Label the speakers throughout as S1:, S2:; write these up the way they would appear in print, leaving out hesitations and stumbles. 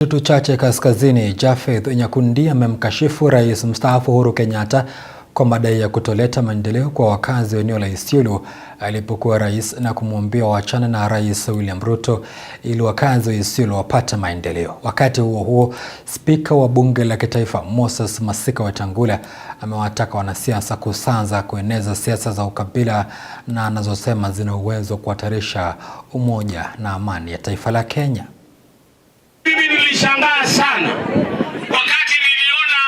S1: Tutu Chache Kaskazini, Japheth Nyakundi amemkashifu Rais mstaafu Uhuru Kenyatta kwa madai ya kutoleta maendeleo kwa wakazi wa eneo la Isiolo alipokuwa rais, na kumwambia waachane na Rais William Ruto ili wakazi wa Isiolo wapate maendeleo. Wakati huo huo, Spika wa Bunge la Kitaifa Moses Masika Wetangula amewataka wanasiasa kusanza kueneza siasa za ukabila na anazosema zina uwezo kuhatarisha umoja na amani ya taifa la Kenya.
S2: Mimi nilishangaa sana wakati niliona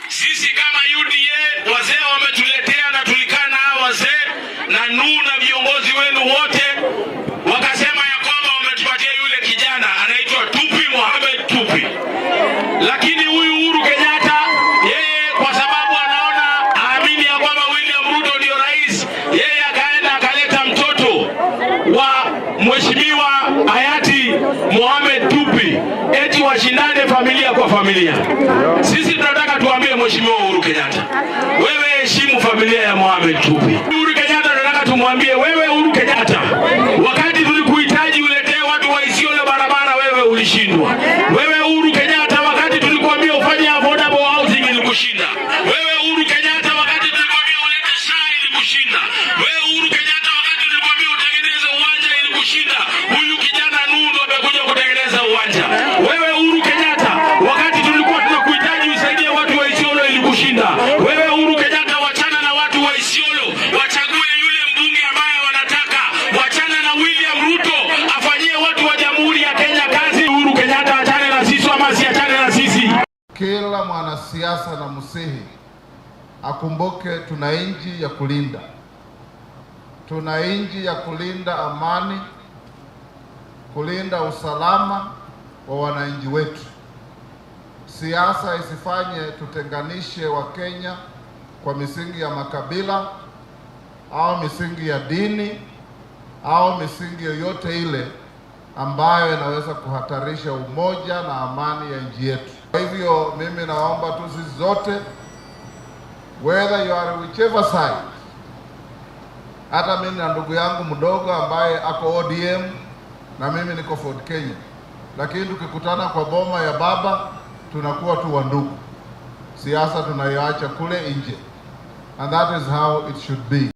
S2: sisi kama UDA wazee wametuletea, na tulikaa na wazee na NU na viongozi wenu wote, wakasema ya kwamba wametupatia yule kijana anaitwa Tupi, Mohamed Tupi. Lakini huyu Uhuru Kenyatta, yeye kwa sababu anaona aamini ya kwamba William Ruto ndio rais, yeye akaenda akaleta mtoto wa mheshimiwa hayati Mohamed Tupi eti washindane familia kwa familia. Sisi tunataka tuambie Mheshimiwa Uhuru Kenyatta, wewe heshimu familia ya Mohamed Tupi. Uhuru Kenyatta tunataka tumwambie, wewe Uhuru Kenyatta, wakati tulikuhitaji uletee watu wa Isiolo barabara, wewe ulishindwa. Wewe Uhuru Kenyatta, wakati tulikuambia ufanye affordable housing ilikushinda. Wewe Uhuru Kenyatta, wakati tulikuambia ulete SHA ilikushinda. Wewe Uhuru Kenyatta, wakati tulikuambia utengeneze uwanja ilikushinda. Huyu kijana Nundo amekuja kutengeneza uwanja. Wewe Uhuru Kenyatta, wakati tulikuwa tunakuhitaji usaidie watu wa Isiolo ilikushinda. Wewe Uhuru Kenyatta, wachana na watu wa Isiolo, wachague yule mbunge ambaye wanataka. Wachana na William Ruto afanyie watu wa Jamhuri ya Kenya kazi. Uhuru Kenyatta, achane na sisi ama asiachane na sisi.
S3: Kila mwanasiasa na msihi akumbuke tuna nchi ya kulinda. Tuna nchi ya kulinda amani, kulinda usalama wa wananchi wetu. Siasa isifanye tutenganishe Wakenya kwa misingi ya makabila au misingi ya dini au misingi yoyote ile ambayo inaweza kuhatarisha umoja na amani ya nchi yetu. Kwa hivyo mimi naomba tu sisi zote, whether you are whichever side, hata mimi na ndugu yangu mdogo ambaye ako ODM na mimi niko Ford Kenya, lakini tukikutana kwa boma ya baba tunakuwa tu wandugu. Siasa tunaiacha kule nje, and that is how it should be.